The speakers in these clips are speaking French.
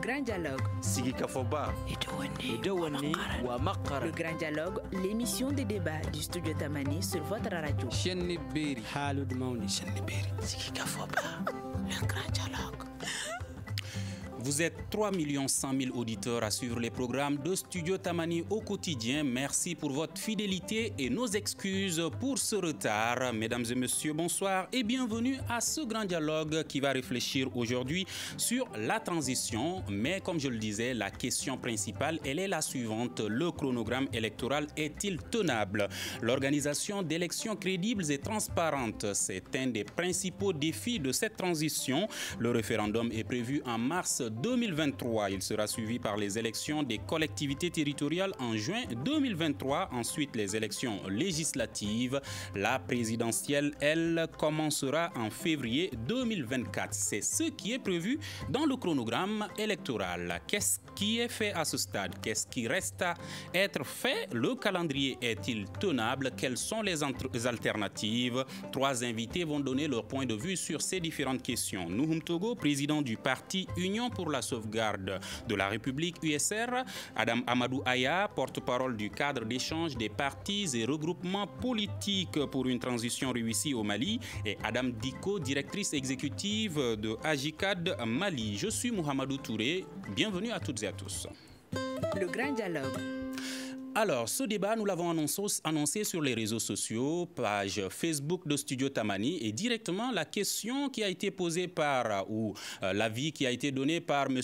Grand Dialogue. Sigika Foba. Le Grand Dialogue, l'émission de débat du studio Tamani sur votre radio. Sigika Foba. Le Grand Dialogue. Vous êtes 3 100 000 auditeurs à suivre les programmes de Studio Tamani au quotidien. Merci pour votre fidélité et nos excuses pour ce retard. Mesdames et messieurs, bonsoir et bienvenue à ce grand dialogue qui va réfléchir aujourd'hui sur la transition. Mais comme je le disais, la question principale, elle est la suivante. Le chronogramme électoral est-il tenable? L'organisation d'élections crédibles et transparentes, c'est un des principaux défis de cette transition. Le référendum est prévu en mars 2023. Il sera suivi par les élections des collectivités territoriales en juin 2023. Ensuite, les élections législatives. La présidentielle, elle, commencera en février 2024. C'est ce qui est prévu dans le chronogramme électoral. Qu'est-ce qui est fait à ce stade? Qu'est-ce qui reste à être fait? Le calendrier est-il tenable? Quelles sont les alternatives? 3 invités vont donner leur point de vue sur ces différentes questions. Nouhoum Togo, président du parti Union pour la sauvegarde de la République USR, Adam Amadou Aya, porte-parole du cadre d'échange des partis et regroupements politiques pour une transition réussie au Mali, et Adam Diko, directrice exécutive de Agicad Mali. Je suis Mohamedou Touré. Bienvenue à toutes et à tous. Le Grand Dialogue. Alors, ce débat, nous l'avons annoncé sur les réseaux sociaux, page Facebook de Studio Tamani, et directement la question qui a été posée l'avis qui a été donné par M.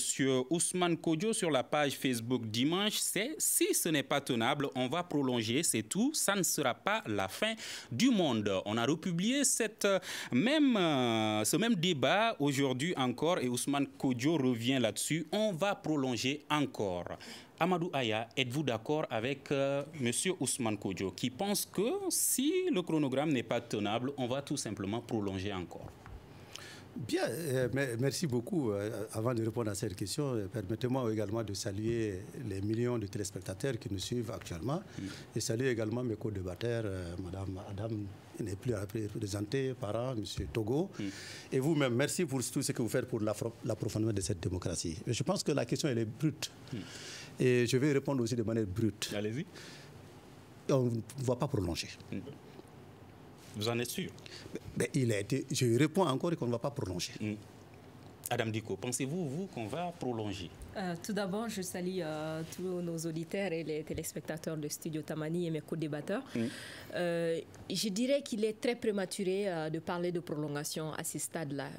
Ousmane Kodjo sur la page Facebook dimanche, c'est si ce n'est pas tenable, on va prolonger, c'est tout, ça ne sera pas la fin du monde. On a republié ce même débat aujourd'hui encore, et Ousmane Kodjo revient là-dessus, on va prolonger encore. Amadou Aya, êtes-vous d'accord avec M. Ousmane Kodjo qui pense que si le chronogramme n'est pas tenable, on va tout simplement prolonger encore? Bien, merci beaucoup. Avant de répondre à cette question, permettez-moi également de saluer les millions de téléspectateurs qui nous suivent actuellement et saluer également mes co-débatteurs, Mme Adam n'est plus représentée, parent, M. Togo, et vous-même. Merci pour tout ce que vous faites pour l'approfondissement de cette démocratie. Mais je pense que la question, elle est brute. Et je vais répondre aussi de manière brute. Allez-y. On ne va pas prolonger. Vous en êtes sûr? Je réponds encore qu'on ne va pas prolonger. Adam Diko, pensez-vous, vous, qu'on va prolonger? Tout d'abord, je salue tous nos auditeurs et les téléspectateurs de Studio Tamani et mes co-débatteurs. Je dirais qu'il est très prématuré de parler de prolongation à ce stade-là.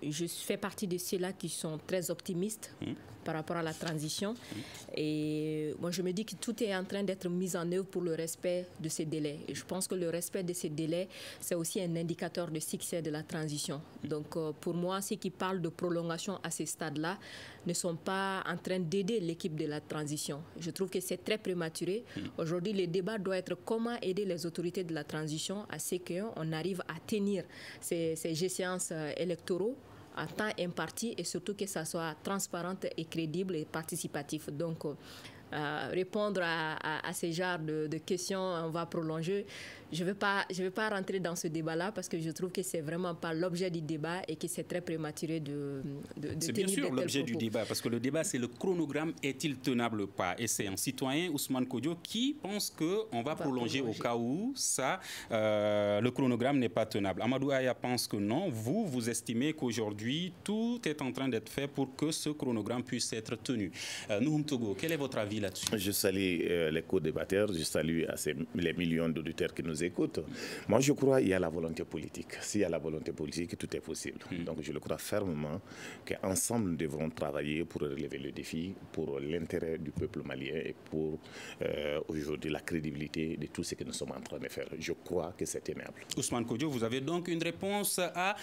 Je fais partie de ceux-là qui sont très optimistes par rapport à la transition. Et moi, je me dis que tout est en train d'être mis en œuvre pour le respect de ces délais. Et je pense que le respect de ces délais, c'est aussi un indicateur de succès de la transition. Donc, pour moi, ceux qui parlent de prolongation à ce stade-là ne sont pas en train d'aider l'équipe de la transition. Je trouve que c'est très prématuré. Aujourd'hui, le débat doit être comment aider les autorités de la transition à ce qu'on arrive à tenir ces échéances électoraux en temps imparti et surtout que ça soit transparente et crédible et participatif. Donc, répondre à ces genres de questions, on va prolonger. Je vais pas rentrer dans ce débat-là parce que je trouve que c'est vraiment pas l'objet du débat et que c'est très prématuré de c'est bien sûr l'objet du débat parce que le débat, c'est le chronogramme est-il tenable ou pas? Et c'est un citoyen, Ousmane Kodjo, qui pense qu'on va prolonger au cas où le chronogramme n'est pas tenable. Amadou Aya pense que non. Vous estimez qu'aujourd'hui, tout est en train d'être fait pour que ce chronogramme puisse être tenu. Nouhoum Togo, quel est votre avis là-dessus? Je salue les co-débatteurs, je salue les millions d'auditeurs qui nous écoutent. Moi, je crois qu'il y a la volonté politique. S'il y a la volonté politique, tout est possible. Donc, je le crois fermement qu'ensemble, nous devrons travailler pour relever le défi, pour l'intérêt du peuple malien et pour aujourd'hui la crédibilité de tout ce que nous sommes en train de faire. Je crois que c'est tenable. Ousmane Kodjo, vous avez donc une réponse à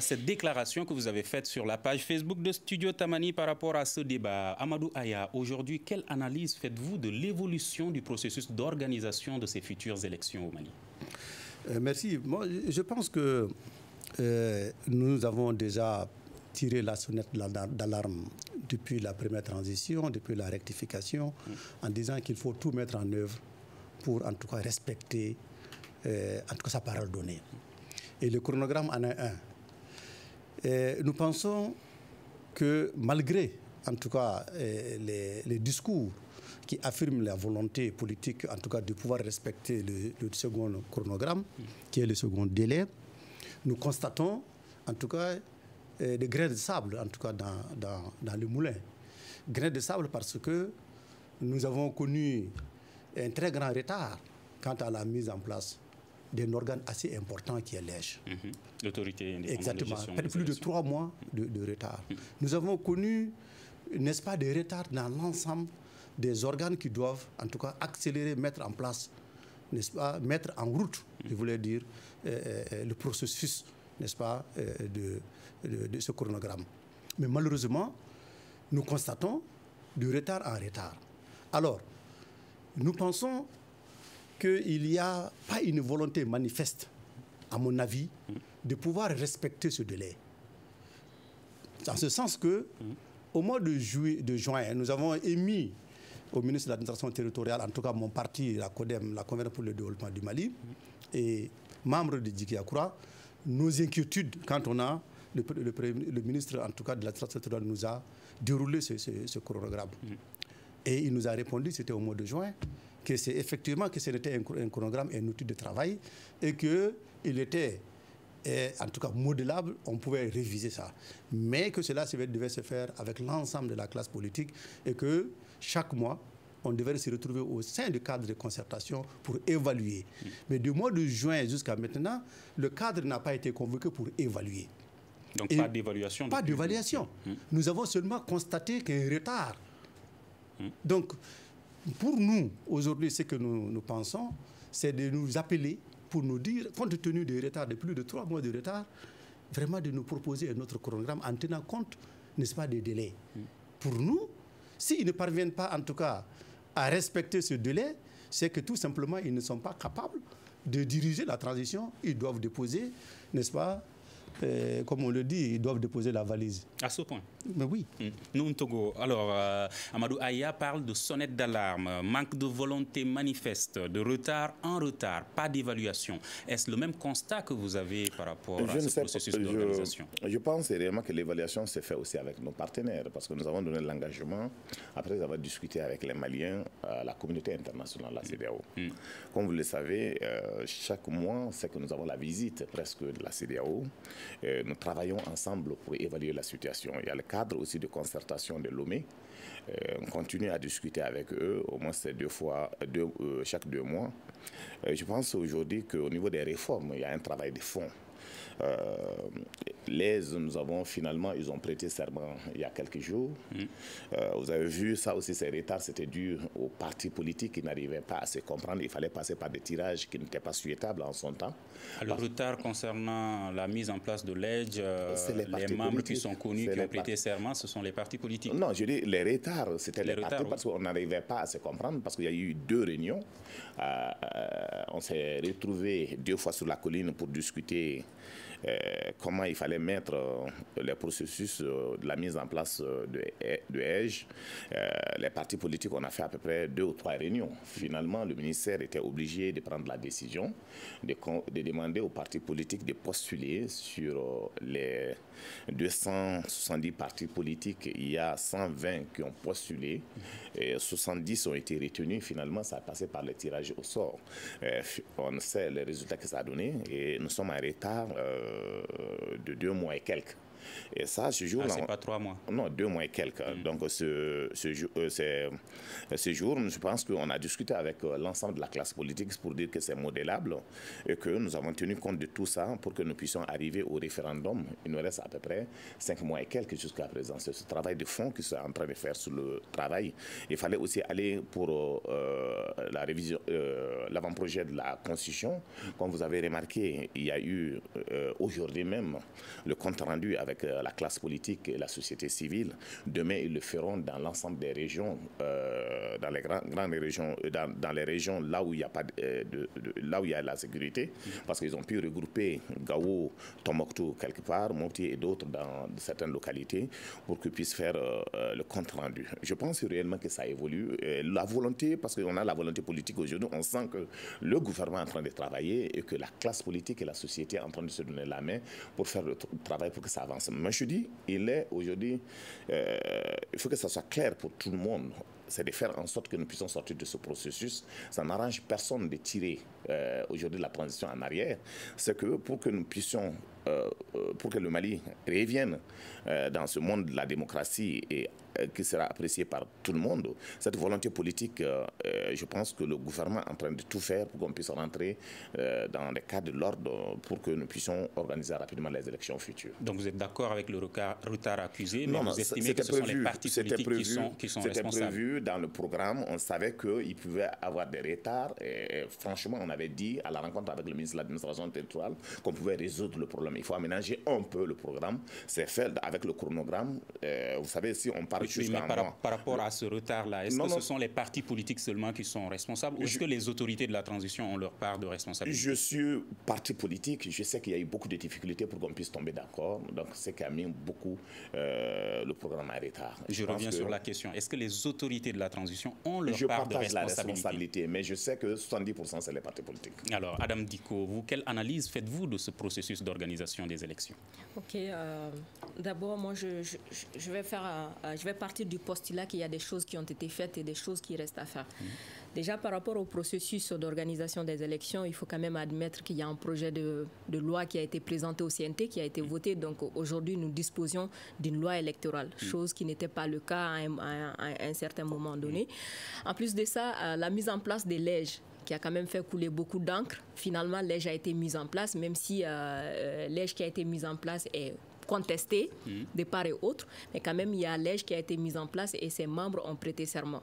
cette déclaration que vous avez faite sur la page Facebook de Studio Tamani par rapport à ce débat. Amadou Aya, aujourd'hui, quelle analyse faites-vous de l'évolution du processus d'organisation de ces futures élections au Mali? Merci. Moi, je pense que nous avons déjà tiré la sonnette d'alarme depuis la première transition, depuis la rectification, en disant qu'il faut tout mettre en œuvre pour en tout cas respecter en tout cas sa parole donnée. Et le chronogramme en est un. Et nous pensons que malgré en tout cas, les discours qui affirment la volonté politique, en tout cas, de pouvoir respecter le second chronogramme, qui est le second délai, nous constatons, en tout cas, des grains de sable, en tout cas, dans le moulin. Grains de sable parce que nous avons connu un très grand retard quant à la mise en place d'un organe assez important qui est l'EJ. L'autorité indépendante. Exactement, de gestion plus de 3 mois de retard. Nous avons connu, n'est-ce pas, des retards dans l'ensemble des organes qui doivent, en tout cas, accélérer, mettre en place, n'est-ce pas, mettre en route, je voulais dire, le processus, n'est-ce pas, de ce chronogramme. Mais malheureusement, nous constatons de retard en retard. Alors, nous pensons qu'il n'y a pas une volonté manifeste, à mon avis, de pouvoir respecter ce délai. Dans ce sens que, au mois de juin, nous avons émis au ministre de l'administration territoriale, en tout cas mon parti, la CODEM, la Convention pour le développement du Mali, et membre de Djikiakura, nos inquiétudes quand on a, le ministre, en tout cas de l'administration territoriale, nous a déroulé ce chronogramme. Et il nous a répondu, c'était au mois de juin, que c'est effectivement que ce n'était un chronogramme, un outil de travail, et qu'il était, en tout cas, modélable, on pouvait réviser ça. Mais que cela devait se faire avec l'ensemble de la classe politique, et que chaque mois, on devait se retrouver au sein du cadre de concertation pour évaluer. Mais du mois de juin jusqu'à maintenant, le cadre n'a pas été convoqué pour évaluer. Donc pas d'évaluation. Pas d'évaluation. Nous avons seulement constaté qu'un retard. Donc, pour nous, aujourd'hui, ce que nous pensons, c'est de nous appeler pour nous dire, compte tenu des retards, de plus de 3 mois de retard, vraiment de nous proposer un autre chronogramme en tenant compte, n'est-ce pas, des délais. Pour nous, s'ils ne parviennent pas, en tout cas, à respecter ce délai, c'est que tout simplement, ils ne sont pas capables de diriger la transition. Ils doivent déposer, n'est-ce pas, comme on le dit, ils doivent déposer la valise. À ce point. Mais oui. Nous, Togo. Alors, Amadou Aya parle de sonnette d'alarme, manque de volonté manifeste, de retard en retard, pas d'évaluation. Est-ce le même constat que vous avez par rapport à ce processus d'organisation? Je pense réellement que l'évaluation s'est faite aussi avec nos partenaires, parce que nous avons donné l'engagement, après avoir discuté avec les Maliens, la communauté internationale, la CEDEAO. Comme vous le savez, chaque mois, c'est que nous avons la visite presque de la CEDEAO. Nous travaillons ensemble pour évaluer la situation. Il y a le cadre aussi de concertation de Lomé. On continue à discuter avec eux, au moins c'est chaque 2 mois. Je pense aujourd'hui qu'au niveau des réformes, il y a un travail de fond. Nous avons finalement, ils ont prêté serment il y a quelques jours. Vous avez vu, ça aussi, ces retards, c'était dû aux partis politiques qui n'arrivaient pas à se comprendre. Il fallait passer par des tirages qui n'étaient pas souhaitables en son temps. Le retard concernant la mise en place de l'EJ, les membres qui sont connus, qui ont prêté serment, ce sont les partis politiques. Non, je dis les retards, c'était les partis parce qu'on n'arrivait pas à se comprendre, parce qu'il y a eu 2 réunions. On s'est retrouvés 2 fois sur la colline pour discuter comment il fallait mettre les processus de la mise en place de EJ. Les partis politiques, on a fait à peu près 2 ou 3 réunions. Finalement, le ministère était obligé de prendre la décision de demander aux partis politiques de postuler sur les 270 partis politiques. Il y a 120 qui ont postulé et 70 ont été retenus. Finalement, ça a passé par le tirage au sort. On sait les résultats que ça a donné et nous sommes en retard de 2 mois et quelques. Et ça, ce jour-là... c'est pas 3 mois. Non, 2 mois et quelques. Donc, ce jour, je pense qu'on a discuté avec l'ensemble de la classe politique pour dire que c'est modélable et que nous avons tenu compte de tout ça pour que nous puissions arriver au référendum. Il nous reste à peu près 5 mois et quelques jusqu'à présent. C'est ce travail de fond qui est en train de faire sur le travail. Il fallait aussi aller pour la révision, l'avant-projet de la Constitution. Comme vous avez remarqué, il y a eu aujourd'hui même le compte rendu avec la classe politique et la société civile. Demain, ils le feront dans l'ensemble des régions, dans les grandes régions, dans les régions là où il y a pas là où il y a la sécurité, parce qu'ils ont pu regrouper Gao, Tombouctou quelque part, Mopti et d'autres dans certaines localités pour qu'ils puissent faire le compte rendu. Je pense réellement que ça évolue. La volonté, parce qu'on a la volonté politique aujourd'hui, on sent que le gouvernement est en train de travailler et que la classe politique et la société sont en train de se donner la main pour faire le travail pour que ça avance. place. Mais je dis, il est aujourd'hui, il faut que ça soit clair pour tout le monde. C'est de faire en sorte que nous puissions sortir de ce processus. Ça n'arrange personne de tirer aujourd'hui la transition en arrière. C'est que pour que nous puissions, pour que le Mali revienne dans ce monde de la démocratie et qui sera apprécié par tout le monde, cette volonté politique, je pense que le gouvernement est en train de tout faire pour qu'on puisse rentrer dans les cadres de l'ordre pour que nous puissions organiser rapidement les élections futures. Donc vous êtes d'accord avec le retard accusé, mais vous estimez que ce sont les partis politiques qui sont responsables? C'était prévu dans le programme, on savait qu'il pouvait avoir des retards et franchement on avait dit à la rencontre avec le ministre de l'administration territoriale qu'on pouvait résoudre le problème. Il faut aménager un peu le programme, c'est fait avec le chronogramme. Vous savez, si on parle jusqu'à par rapport à ce retard-là, est-ce que ce sont les partis politiques seulement qui sont responsables ou est-ce que les autorités de la transition ont leur part de responsabilité? Je suis parti politique, je sais qu'il y a eu beaucoup de difficultés pour qu'on puisse tomber d'accord, donc c'est qui a mis beaucoup le programme à retard. Je reviens sur la question, est-ce que les autorités de la transition ont leur part de responsabilité? Je partage la responsabilité, mais je sais que 70% c'est les partis politiques. Alors, Adam Dicko, vous, quelle analyse faites-vous de ce processus d'organisation des élections? Ok, d'abord, moi, je vais partir du postulat qu'il y a des choses qui ont été faites et des choses qui restent à faire. Déjà, par rapport au processus d'organisation des élections, il faut quand même admettre qu'il y a un projet de loi qui a été présenté au CNT, qui a été voté. Donc, aujourd'hui, nous disposions d'une loi électorale, chose qui n'était pas le cas à un certain moment donné. En plus de ça, la mise en place des LEJ, qui a quand même fait couler beaucoup d'encre. Finalement, l'EJ a été mise en place, même si l'EJ qui a été mise en place est contesté de part et autre, mais quand même il y a l'EJ qui a été mise en place et ses membres ont prêté serment.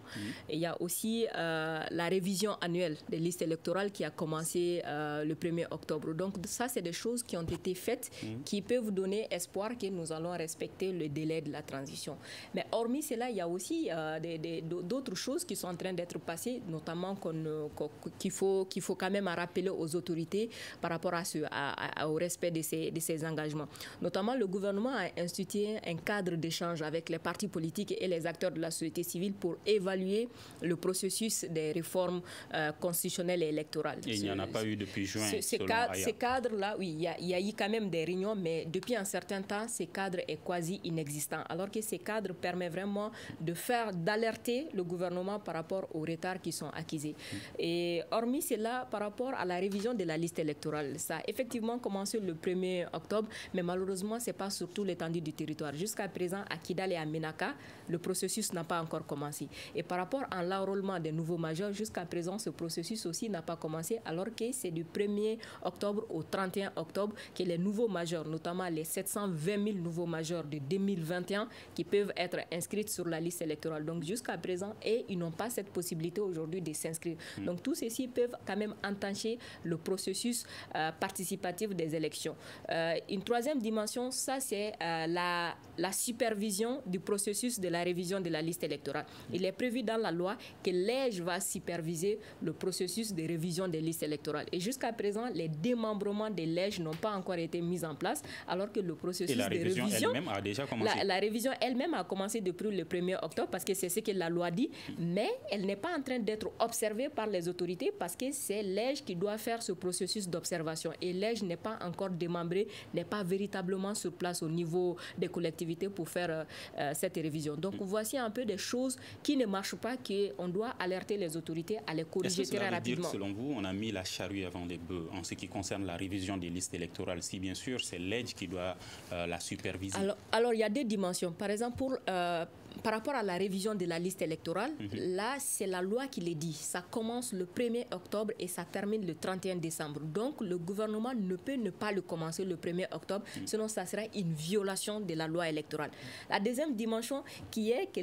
Et il y a aussi la révision annuelle des listes électorales qui a commencé le 1er octobre. Donc ça, c'est des choses qui ont été faites qui peuvent donner espoir que nous allons respecter le délai de la transition. Mais hormis cela, il y a aussi d'autres choses qui sont en train d'être passées, notamment qu'il faut quand même rappeler aux autorités par rapport au respect de ces engagements. Notamment, le gouvernement a institué un cadre d'échange avec les partis politiques et les acteurs de la société civile pour évaluer le processus des réformes constitutionnelles et électorales. Et il n'y en a pas eu depuis juin. Ces cadres-là, oui, il y a eu quand même des réunions, mais depuis un certain temps, ces cadres est quasi inexistant. Alors que ces cadres permettent vraiment d'alerter le gouvernement par rapport aux retards qui sont acquis. Et hormis cela, par rapport à la révision de la liste électorale, ça a effectivement commencé le 1er octobre, mais malheureusement, ce n'est pas sur toute l'étendue du territoire. Jusqu'à présent, à Kidal et à Ménaka, le processus n'a pas encore commencé. Et par rapport à l'enrôlement des nouveaux majeurs, jusqu'à présent, ce processus aussi n'a pas commencé, alors que c'est du 1er octobre au 31 octobre que les nouveaux majeurs, notamment les 720 000 nouveaux majeurs de 2021, qui peuvent être inscrits sur la liste électorale. Donc jusqu'à présent, ils n'ont pas cette possibilité aujourd'hui de s'inscrire. Donc tous ceux-ci peuvent quand même entacher le processus participatif des élections. Une troisième dimension, ça c'est la supervision du processus de la révision de la liste électorale. Il est prévu dans la loi que l'EJ va superviser le processus de révision des listes électorales. Et jusqu'à présent, les démembrements de l'EJ n'ont pas encore été mis en place, alors que le processus de révision elle-même a déjà commencé. La révision elle-même a commencé depuis le 1er octobre, parce que c'est ce que la loi dit, mais elle n'est pas en train d'être observée par les autorités, parce que c'est l'EJ qui doit faire ce processus d'observation. Et l'EJ n'est pas encore démembré, n'est pas véritablement sur place au niveau des collectivités pour faire cette révision. Donc voici un peu des choses qui ne marchent pas, qu'on doit alerter les autorités à les corriger très rapidement. Selon vous, on a mis la charrue avant les bœufs en ce qui concerne la révision des listes électorales, si bien sûr c'est l'EJ qui doit la superviser? Alors il y a deux dimensions. Par exemple, par rapport à la révision de la liste électorale, là, c'est la loi qui le dit. Ça commence le 1er octobre et ça termine le 31 décembre. Donc, le gouvernement ne peut ne pas le commencer le 1er octobre, sinon ça sera une violation de la loi électorale. La deuxième dimension, qui est que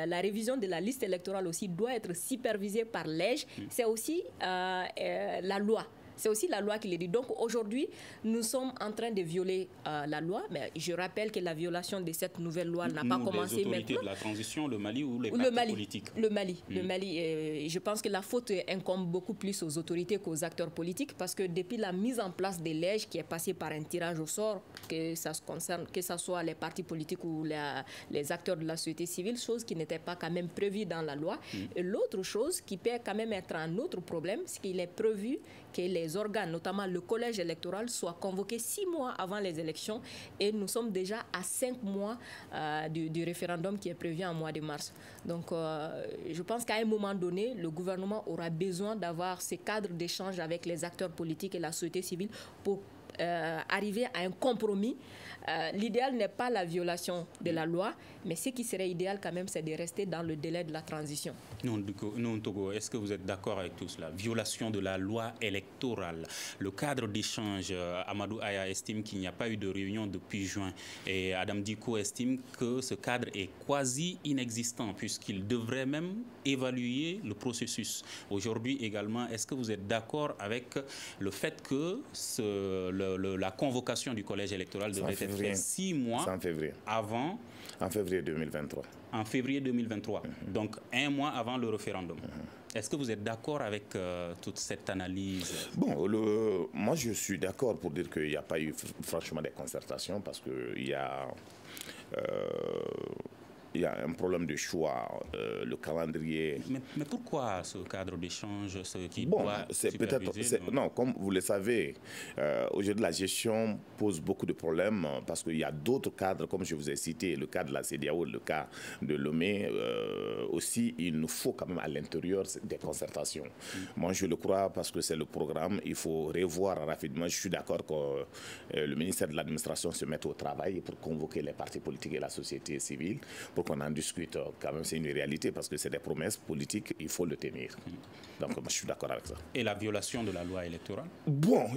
la révision de la liste électorale aussi doit être supervisée par l'EJ, c'est aussi la loi. C'est aussi la loi qui le dit. Donc aujourd'hui, nous sommes en train de violer la loi, mais je rappelle que la violation de cette nouvelle loi n'a pas commencé les autorités maintenant. de la transition, le Mali ou les partis politiques? Le Mali. Je pense que la faute incombe beaucoup plus aux autorités qu'aux acteurs politiques, parce que depuis la mise en place des LEJ qui est passée par un tirage au sort, que ça soit les partis politiques ou les acteurs de la société civile, chose qui n'était pas quand même prévue dans la loi. Et l'autre chose qui peut quand même être un autre problème, c'est qu'il est prévu que les les organes, notamment le collège électoral, soient convoqués 6 mois avant les élections et nous sommes déjà à 5 mois du référendum qui est prévu en mois de mars. Donc je pense qu'à un moment donné, le gouvernement aura besoin d'avoir ces cadres d'échange avec les acteurs politiques et la société civile pour arriver à un compromis. L'idéal n'est pas la violation de la loi, mais ce qui serait idéal quand même, c'est de rester dans le délai de la transition. Non, Togo, est-ce que vous êtes d'accord avec tout cela? Violation de la loi électorale. Le cadre d'échange, Amadou Aya estime qu'il n'y a pas eu de réunion depuis juin. Et Adam Diko estime que ce cadre est quasi inexistant, puisqu'il devrait même évaluer le processus. Aujourd'hui également, est-ce que vous êtes d'accord avec le fait que la convocation du collège électoral devrait être faite 6 mois avant... En février 2023. En février 2023, donc 1 mois avant le référendum. Est-ce que vous êtes d'accord avec toute cette analyse? Bon, moi je suis d'accord pour dire qu'il n'y a pas eu franchement des concertations parce qu'il y a... il y a un problème de choix, le calendrier. Mais pourquoi ce cadre d'échange, ce qui c'est peut-être... Non, comme vous le savez, aujourd'hui la gestion pose beaucoup de problèmes parce qu'il y a d'autres cadres, comme je vous ai cité, le cas de la CEDEAO, le cas de Lomé. Aussi, il nous faut quand même à l'intérieur des concertations. Moi, je le crois parce que c'est le programme. Il faut revoir rapidement. Je suis d'accord que le ministère de l'Administration se mette au travail pour convoquer les partis politiques et la société civile pour qu'on en discute. Quand même, c'est une réalité parce que c'est des promesses politiques, il faut le tenir. Donc, moi, je suis d'accord avec ça. Et la violation de la loi électorale? Bon,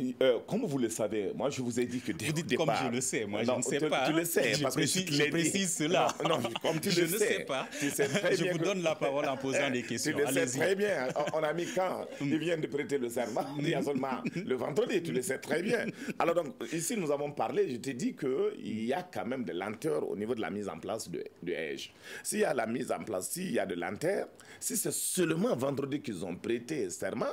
comme vous le savez, moi, je vous ai dit que dès le départ... Comme je le sais, moi, je ne sais pas. Tu le sais, parce que je précise cela. Non, comme tu je le ne sais pas. Tu sais très je bien vous donne la parole en posant des questions. Tu le sais très bien. On a mis quand il vient de prêter le serment, il y a seulement le vendredi, tu le sais très bien. Alors donc, ici, nous avons parlé, je t'ai dit qu'il y a quand même de lenteur au niveau de la mise en place du EJ. S'il y a la mise en place, s'il y a de lenteur, si c'est seulement vendredi qu'ils ont prêté serment,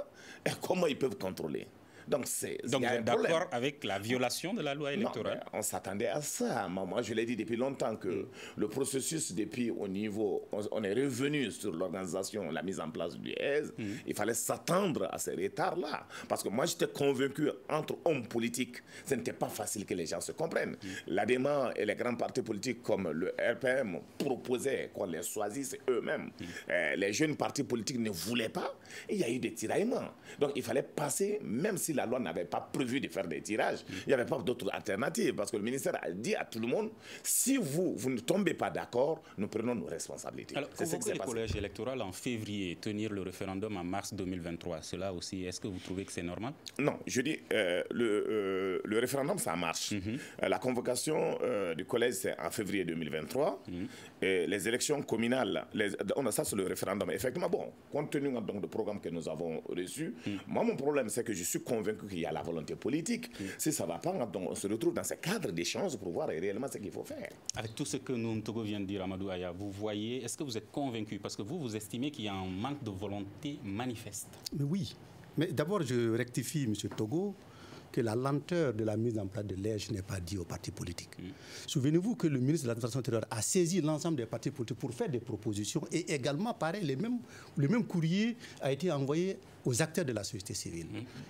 comment ils peuvent contrôler? Donc vous êtes d'accord avec la violation de la loi électorale? Non, on s'attendait à ça. Moi, je l'ai dit depuis longtemps que le processus, depuis au niveau, on est revenu sur l'organisation, la mise en place du EZ. Il fallait s'attendre à ces retards-là. Parce que moi, j'étais convaincu, entre hommes politiques, ce n'était pas facile que les gens se comprennent. L'ADEMA et les grands partis politiques comme le RPM proposaient qu'on les choisisse eux-mêmes. Les jeunes partis politiques ne voulaient pas. Il y a eu des tiraillements. Donc, il fallait passer, même si la loi n'avait pas prévu de faire des tirages, il n'y avait pas d'autre alternative parce que le ministère a dit à tout le monde, si vous ne tombez pas d'accord, nous prenons nos responsabilités. Alors, convoquer le collège électoral en février, tenir le référendum en mars 2023, cela aussi, est-ce que vous trouvez que c'est normal? Non, je dis, le référendum, ça marche. La convocation du collège, c'est en février 2023. Et les élections communales, ça c'est le référendum. Effectivement, bon, compte tenu donc du programme que nous avons reçu, moi, mon problème, c'est que je suis convaincu qu'il y a la volonté politique. Si ça ne va pas, donc on se retrouve dans ce cadre d'échange pour voir réellement ce qu'il faut faire. Avec tout ce que Togo vient de dire, Amadou Aya, vous voyez, est-ce que vous êtes convaincu? Parce que vous estimez qu'il y a un manque de volonté manifeste. Mais oui. Mais d'abord, je rectifie, M. Togo, que la lenteur de la mise en place de l'EJ n'est pas due aux partis politiques. Souvenez-vous que le ministre de l'Administration intérieure a saisi l'ensemble des partis politiques pour faire des propositions et également, pareil, le même courrier a été envoyé aux acteurs de la société civile.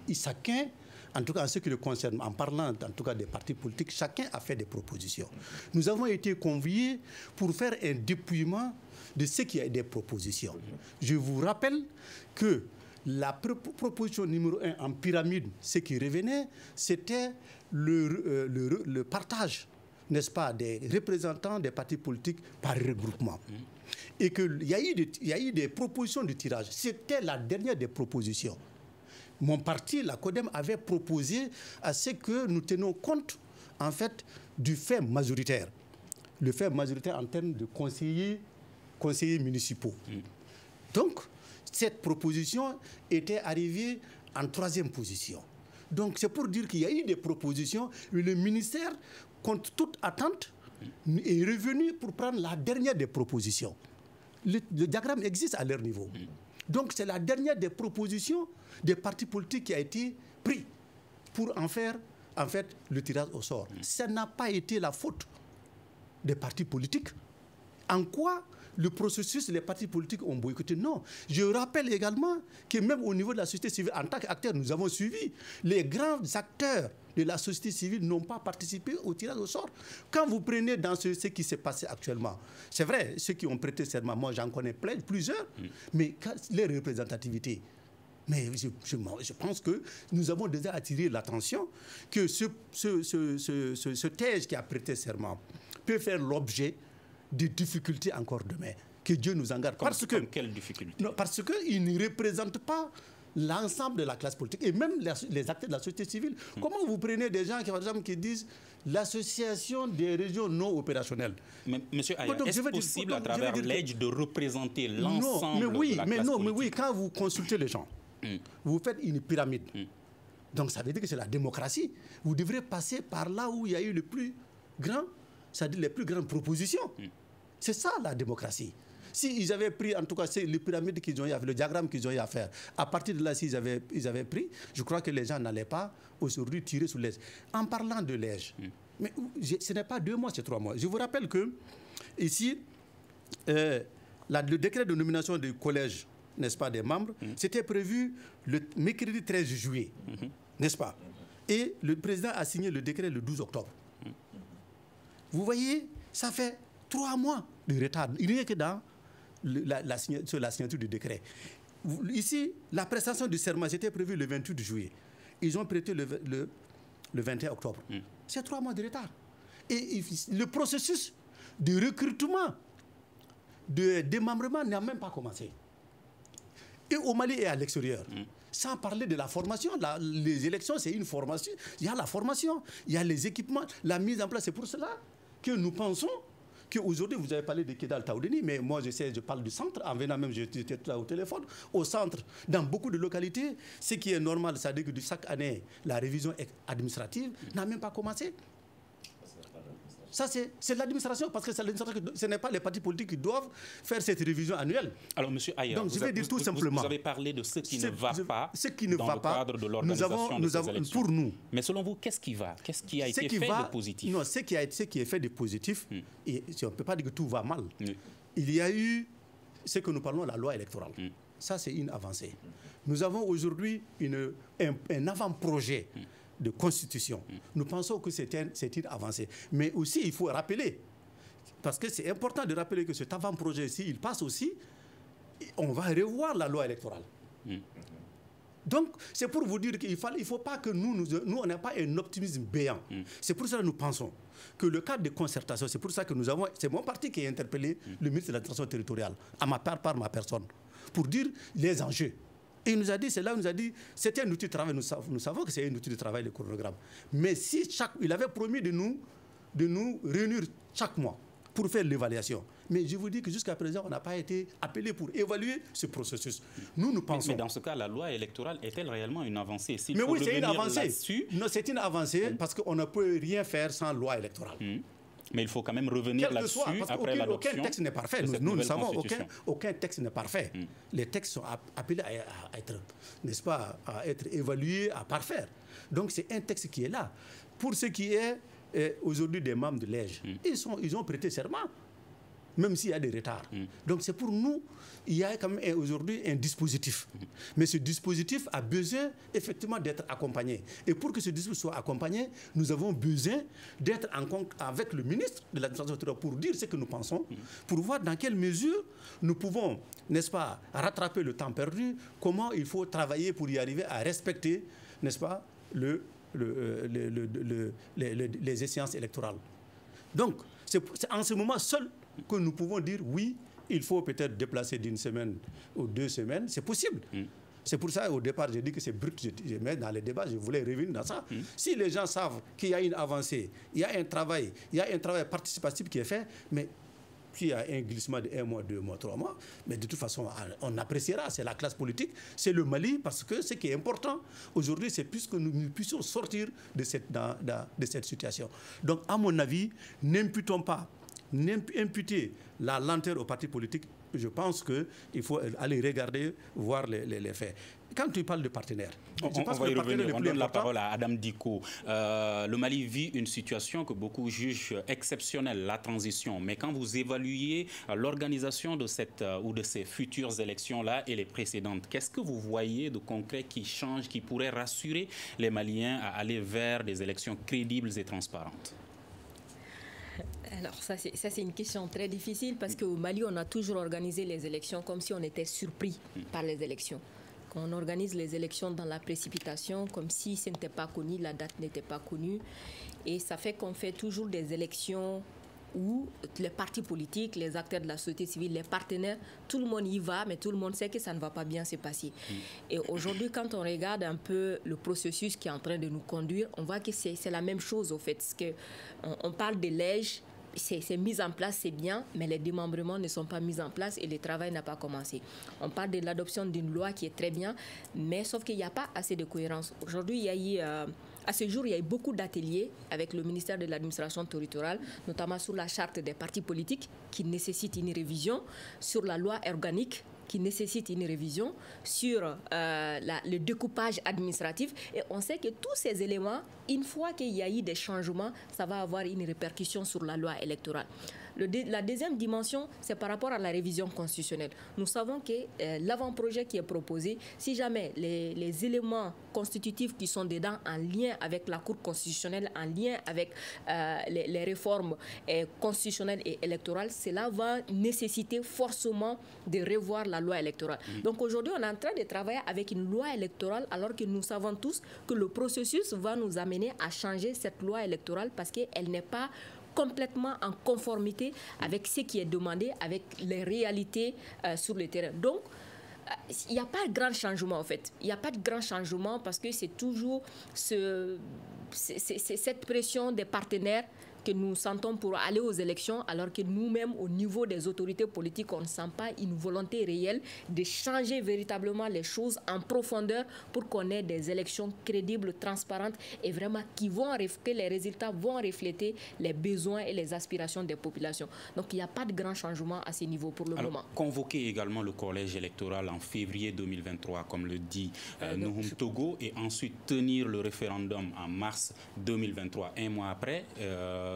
Et chacun, en tout cas en ce qui le concerne, en parlant en tout cas des partis politiques, chacun a fait des propositions. Nous avons été conviés pour faire un dépouillement de ce qui est des propositions. Je vous rappelle que la proposition numéro 1 en pyramide, ce qui revenait, c'était le partage, n'est-ce pas, des représentants des partis politiques par regroupement. Et qu'il y a eu des propositions de tirage. C'était la dernière des propositions. Mon parti, la CODEM, avait proposé à ce que nous tenions compte, en fait, du fait majoritaire. Le fait majoritaire en termes de conseillers municipaux. Donc, cette proposition était arrivée en 3e position. Donc, c'est pour dire qu'il y a eu des propositions, mais le ministère, contre toute attente, est revenu pour prendre la dernière des propositions. Le diagramme existe à leur niveau. Donc, c'est la dernière des propositions des partis politiques qui a été prise pour en faire, en fait, le tirage au sort. Ça n'a pas été la faute des partis politiques. En quoi le processus, les partis politiques ont boycotté. Non. Je rappelle également que même au niveau de la société civile, en tant qu'acteurs, nous avons suivi. Les grands acteurs de la société civile n'ont pas participé au tirage au sort. Quand vous prenez dans ce qui s'est passé actuellement, c'est vrai, ceux qui ont prêté serment, moi j'en connais plusieurs, mais les représentativités, mais je pense que nous avons déjà attiré l'attention que ce TEJ qui a prêté serment peut faire l'objet de difficultés encore demain. Que Dieu nous en garde. Comme quelle difficulté? Parce qu'il ne représente pas l'ensemble de la classe politique et même les acteurs de la société civile. Comment vous prenez des gens qui, par exemple, qui disent l'association des régions non opérationnelles? Mais, Monsieur Aya, est-ce possible à travers l'EDGE de représenter l'ensemble de la classe politique? Mais oui, quand vous consultez les gens, vous faites une pyramide. Donc ça veut dire que c'est la démocratie. Vous devrez passer par là où il y a eu le plus grand, c'est-à-dire les plus grandes propositions. C'est ça la démocratie. S'ils avaient pris, en tout cas, c'est les pyramides qu'ils ont eu à faire, le diagramme qu'ils ont eu à faire, à partir de là, s'ils avaient pris, je crois que les gens n'allaient pas aujourd'hui tirer sur l'EDGE. En parlant de l'EDGE, mais ce n'est pas 2 mois, c'est 3 mois. Je vous rappelle que ici, le décret de nomination du collège, n'est-ce pas, des membres, c'était prévu le mercredi 13 juillet, n'est-ce pas? Et le président a signé le décret le 12 octobre. Vous voyez, ça fait 3 mois de retard. Il n'y a que dans la signature du décret. Ici, la prestation du serment, c'était prévu le 28 juillet. Ils ont prêté le 21 octobre. C'est 3 mois de retard. Et le processus de recrutement, de démembrement n'a même pas commencé. Et au Mali et à l'extérieur. Sans parler de la formation, les élections, c'est une formation. Il y a la formation, il y a les équipements, la mise en place. C'est pour cela que nous pensons qu'aujourd'hui, vous avez parlé de Kidal Taoudeni, mais moi, je parle du centre. En venant même, j'étais là au téléphone. Au centre, dans beaucoup de localités, ce qui est normal, c'est-à-dire que chaque année, la révision administrative n'a même pas commencé. Ça, c'est l'administration, parce que c'est l'administration, ce n'est pas les partis politiques qui doivent faire cette révision annuelle. Alors, M. Aya, vous avez parlé de ce qui ne va pas dans le cadre de l'organisation de ces élections. Pour nous. Mais selon vous, qu'est-ce qui va? Qu'est-ce qui a été fait de positif? Non, ce qui est fait de positif, et on ne peut pas dire que tout va mal. Il y a eu ce que nous parlons de la loi électorale. Ça, c'est une avancée. Nous avons aujourd'hui un avant-projet de constitution. Nous pensons que c'est une avancée. Mais aussi, il faut rappeler, parce que c'est important de rappeler que cet avant-projet-ci, il passe aussi, on va revoir la loi électorale. Donc, c'est pour vous dire qu'il ne faut pas que nous on n'a pas un optimisme béant. C'est pour ça que nous pensons que le cadre de concertation, c'est pour ça que c'est mon parti qui a interpellé le ministre de l'administration territoriale, par ma personne, pour dire les enjeux. Et il nous a dit, c'est un outil de travail, nous savons que c'est un outil de travail, le chronogramme. Mais si il avait promis de nous réunir chaque mois pour faire l'évaluation. Mais je vous dis que jusqu'à présent, on n'a pas été appelé pour évaluer ce processus. Nous pensons... Mais dans ce cas, la loi électorale est-elle réellement une avancée? Mais oui, c'est une avancée. Non, c'est une avancée parce qu'on ne peut rien faire sans loi électorale. Mais il faut quand même revenir là-dessus après l'adoption. Aucun texte n'est parfait. Nous savons aucun texte n'est parfait. Les textes sont appelés à être, n'est-ce pas, à être évalués, à parfaire. Donc c'est un texte qui est là. Pour ce qui est aujourd'hui des membres de l'EDGE, ils ont prêté serment, même s'il y a des retards. Donc c'est pour nous, il y a quand même aujourd'hui un dispositif. Mais ce dispositif a besoin effectivement d'être accompagné. Et pour que ce dispositif soit accompagné, nous avons besoin d'être en compte avec le ministre de l'administration territoriale pour dire ce que nous pensons, pour voir dans quelle mesure nous pouvons, n'est-ce pas, rattraper le temps perdu, comment il faut travailler pour y arriver à respecter, n'est-ce pas, les échéances électorales. Donc, c'est en ce moment seul que nous pouvons dire oui, il faut peut-être déplacer d'une semaine ou 2 semaines, c'est possible. C'est pour ça, au départ, j'ai dit que c'est brut. Mais dans les débats, je voulais revenir dans ça. Si les gens savent qu'il y a une avancée, il y a un travail participatif qui est fait, mais s'il y a un glissement de 1 mois, 2 mois, 3 mois, mais de toute façon, on appréciera. C'est la classe politique, c'est le Mali, parce que ce qui est important aujourd'hui, c'est plus que nous puissions sortir de cette situation. Donc, à mon avis, n'imputer la lenteur aux partis politiques. je pense qu'il faut aller regarder, voir les faits. Quand tu parles de partenaires, on va y revenir. On donne la parole à Adam Dicko. Le Mali vit une situation que beaucoup jugent exceptionnelle, la transition. Mais quand vous évaluez l'organisation de cette ou de ces futures élections-là et les précédentes, qu'est-ce que vous voyez de concret qui change, qui pourrait rassurer les Maliens à aller vers des élections crédibles et transparentes? Alors ça c'est une question très difficile parce qu'au Mali, on a toujours organisé les élections comme si on était surpris par les élections. On organise les élections dans la précipitation, comme si ce n'était pas connu, la date n'était pas connue. Et ça fait qu'on fait toujours des élections où les partis politiques, les acteurs de la société civile, les partenaires, tout le monde y va, mais tout le monde sait que ça ne va pas bien se passer. Et aujourd'hui, quand on regarde un peu le processus qui est en train de nous conduire, on voit que c'est la même chose, au fait. Parce qu'on parle de lège. C'est mis en place, c'est bien, mais les démembrements ne sont pas mis en place et le travail n'a pas commencé. On parle de l'adoption d'une loi qui est très bien, mais sauf qu'il n'y a pas assez de cohérence. Aujourd'hui, il y a eu, à ce jour, il y a eu beaucoup d'ateliers avec le ministère de l'administration territoriale, notamment sur la charte des partis politiques qui nécessite une révision, sur la loi organique qui nécessite une révision, sur le découpage administratif. Et on sait que tous ces éléments, une fois qu'il y a eu des changements, ça va avoir une répercussion sur la loi électorale. La deuxième dimension, c'est par rapport à la révision constitutionnelle. Nous savons que l'avant-projet qui est proposé, si jamais les éléments constitutifs qui sont dedans en lien avec la Cour constitutionnelle, en lien avec les réformes constitutionnelles et électorales, cela va nécessiter forcément de revoir la loi électorale. Donc aujourd'hui, on est en train de travailler avec une loi électorale alors que nous savons tous que le processus va nous amener à changer cette loi électorale parce qu'elle n'est pas complètement en conformité avec ce qui est demandé, avec les réalités sur le terrain. Donc, il n'y a pas de grand changement en fait. Il n'y a pas de grand changement parce que c'est toujours cette pression des partenaires que nous sentons pour aller aux élections, alors que nous-mêmes, au niveau des autorités politiques, on ne sent pas une volonté réelle de changer véritablement les choses en profondeur pour qu'on ait des élections crédibles, transparentes et vraiment que les résultats vont refléter les besoins et les aspirations des populations. Donc, il n'y a pas de grand changement à ce niveau pour le moment. Convoquer également le collège électoral en février 2023, comme le dit Nouhoum Togo, et ensuite tenir le référendum en mars 2023, un mois après,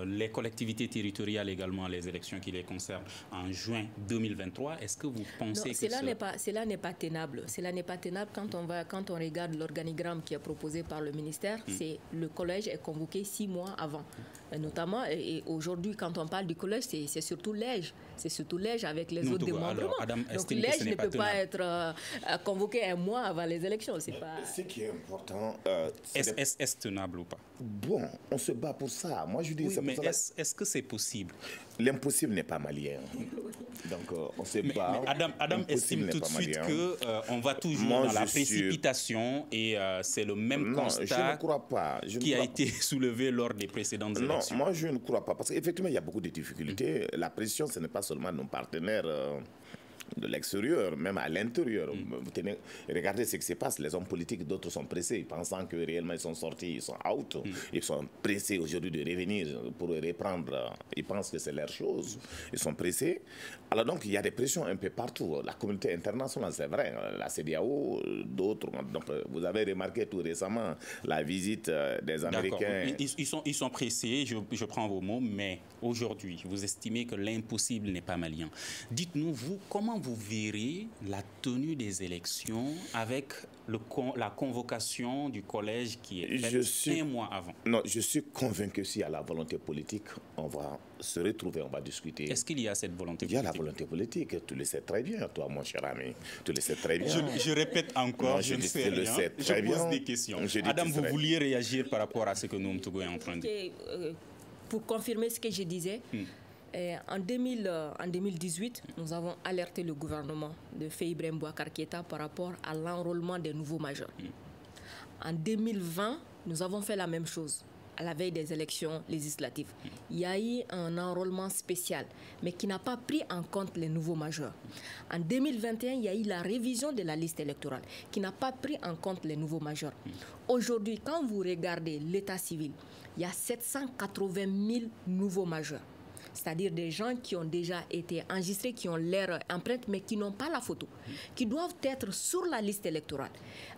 les collectivités territoriales également, les élections qui les concernent en juin 2023. Est-ce que vous pensez que cela n'est pas tenable. Cela n'est pas tenable quand on regarde l'organigramme qui est proposé par le ministère. C'est le collège est convoqué 6 mois avant. Notamment, et aujourd'hui, quand on parle du collège, c'est surtout l'EJ. C'est surtout l'EJ avec les autres démembrements. Donc l'EJ ne peut pas être convoqué un mois avant les élections. C'est pas... Ce qui est important... Est-ce tenable ou pas? Bon, on se bat pour ça. Moi, je dis... Oui, mais est-ce que c'est possible? L'impossible n'est pas malien. Donc, on se bat. Mais Adam estime tout de suite qu'on va toujours dans la précipitation et c'est le même constat qui a été soulevé lors des précédentes élections. Non, moi, je ne crois pas. Parce qu'effectivement, il y a beaucoup de difficultés. La pression, ce n'est pas seulement nos partenaires... de l'extérieur, même à l'intérieur. Regardez ce qui se passe. Les hommes politiques, d'autres sont pressés, pensant que réellement ils sont sortis, ils sont out. Ils sont pressés aujourd'hui de revenir pour reprendre. Ils pensent que c'est leur chose. Ils sont pressés. Alors donc, il y a des pressions un peu partout. La communauté internationale, c'est vrai. La CEDEAO, d'autres. Donc, vous avez remarqué tout récemment la visite des Américains. Ils sont pressés, je prends vos mots, mais aujourd'hui, vous estimez que l'impossible n'est pas malien. Dites-nous, vous, comment vous verrez la tenue des élections avec la convocation du collège qui est faite un mois avant? Non, je suis convaincu que s'il y a la volonté politique, on va se retrouver, on va discuter. Est-ce qu'il y a cette volonté politique? Il y a la volonté politique, tu le sais très bien, toi, mon cher ami. Tu le sais très bien. Je répète encore, je ne sais rien. Je pose des questions. Adam, vous vouliez réagir par rapport à ce que Nouhoum Togo est en train de dire? Pour confirmer ce que je disais, en 2018, nous avons alerté le gouvernement de Faye Ibrahim Boubacar Keïta par rapport à l'enrôlement des nouveaux majeurs. En 2020, nous avons fait la même chose à la veille des élections législatives. Il y a eu un enrôlement spécial, mais qui n'a pas pris en compte les nouveaux majeurs. En 2021, il y a eu la révision de la liste électorale, qui n'a pas pris en compte les nouveaux majeurs. Aujourd'hui, quand vous regardez l'état civil, il y a 780 000 nouveaux majeurs. c'est-à-dire des gens qui ont déjà été enregistrés, qui ont leur empreinte, mais qui n'ont pas la photo, qui doivent être sur la liste électorale.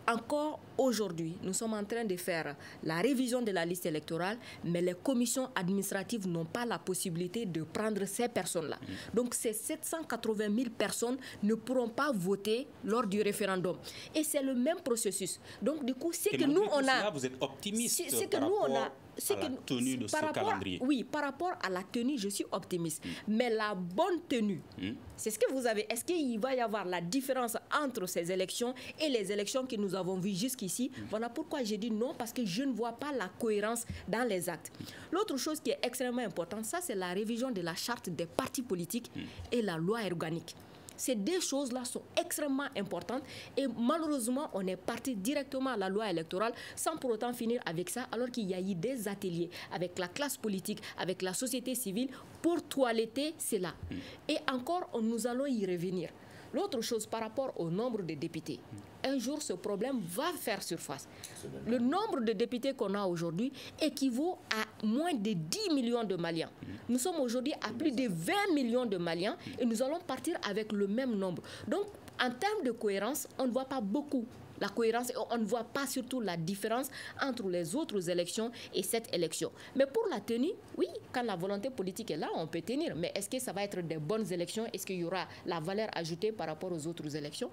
Encore aujourd'hui, nous sommes en train de faire la révision de la liste électorale, mais les commissions administratives n'ont pas la possibilité de prendre ces personnes-là. Donc ces 780 000 personnes ne pourront pas voter lors du référendum. Et c'est le même processus. Donc du coup, c'est que nous, on a... Vous êtes optimiste par rapport à la tenue de ce calendrier. Oui, par rapport à la tenue, je suis optimiste. Mais la bonne tenue, c'est ce que vous avez. Est-ce qu'il va y avoir la différence entre ces élections et les élections que nous avons vues jusqu'ici? Voilà pourquoi j'ai dit non, parce que je ne vois pas la cohérence dans les actes. L'autre chose qui est extrêmement importante, ça c'est la révision de la charte des partis politiques et la loi organique. Ces deux choses-là sont extrêmement importantes et malheureusement, on est parti directement à la loi électorale sans pour autant finir avec ça, alors qu'il y a eu des ateliers avec la classe politique, avec la société civile pour toiletter cela. Et encore, nous allons y revenir. L'autre chose par rapport au nombre de députés, un jour ce problème va faire surface. Le nombre de députés qu'on a aujourd'hui équivaut à moins de 10 millions de Maliens. Nous sommes aujourd'hui à plus de 20 millions de Maliens et nous allons partir avec le même nombre. Donc en termes de cohérence, on ne voit pas beaucoup la cohérence et on ne voit pas surtout la différence entre les autres élections et cette élection. Mais pour la tenue, oui, quand la volonté politique est là, on peut tenir. Mais est-ce que ça va être des bonnes élections? Est-ce qu'il y aura la valeur ajoutée par rapport aux autres élections?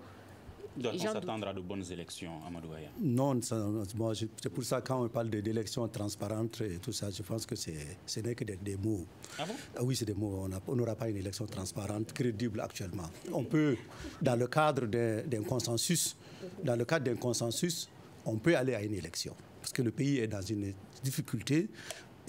Doit-on s'attendre à de bonnes élections, Amadou Aya? Non, c'est pour ça quand on parle d'élections transparentes et tout ça, je pense que ce n'est que des mots. Ah bon? Oui, c'est des mots. On n'aura pas une élection transparente, crédible actuellement. On peut, dans le cadre d'un consensus, on peut aller à une élection. Parce que le pays est dans une difficulté.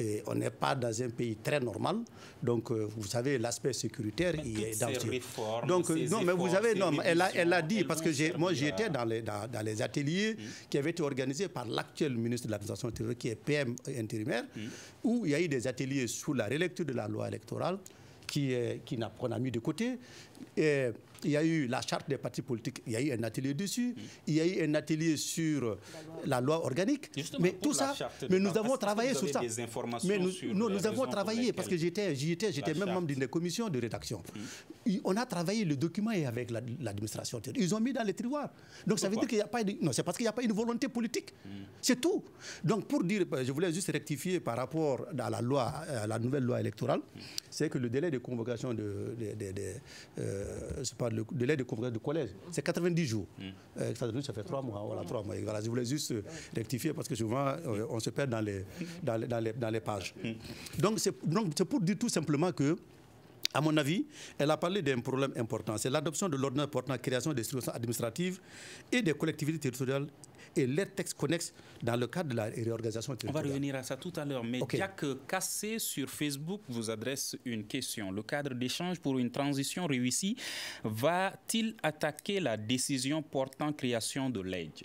Et on n'est pas dans un pays très normal, donc vous savez l'aspect sécuritaire il est dans ces réformes, donc non mais vous savez non elle l'a dit parce que moi j'étais dans les ateliers qui avaient été organisés par l'actuel ministre de l'administration intérieure qui est PM intérimaire où il y a eu des ateliers sous la relecture de la loi électorale qu'on a mis de côté. Et il y a eu la charte des partis politiques, il y a eu un atelier dessus, il y a eu un atelier sur la loi organique. Justement, mais tout ça, mais nous avons travaillé sur ça. Mais nous avons travaillé parce que j'étais même membre d'une commission de rédaction. On a travaillé, le document est avec l'administration. Ils ont mis dans les tiroirs. Donc ça veut dire qu'il n'y a pas non, c'est parce qu'il n'y a pas une volonté politique. C'est tout. Donc pour dire, je voulais juste rectifier par rapport à la loi, à la nouvelle loi électorale, c'est que le délai de convocation le délai de convocation du collège, c'est 90 jours. Ça fait 3 mois. Voilà, 3 mois. Voilà, je voulais juste rectifier parce que souvent, on se perd dans les pages. Donc, c'est pour dire tout simplement que, à mon avis, elle a parlé d'un problème important. C'est l'adoption de l'ordonnance portant la création des structures administratives et des collectivités territoriales et les textes connexes dans le cadre de la réorganisation territoriale. On va revenir à ça tout à l'heure. Mais Jack Cassé sur Facebook vous adresse une question. Le cadre d'échange pour une transition réussie va-t-il attaquer la décision portant création de l'AIDJ?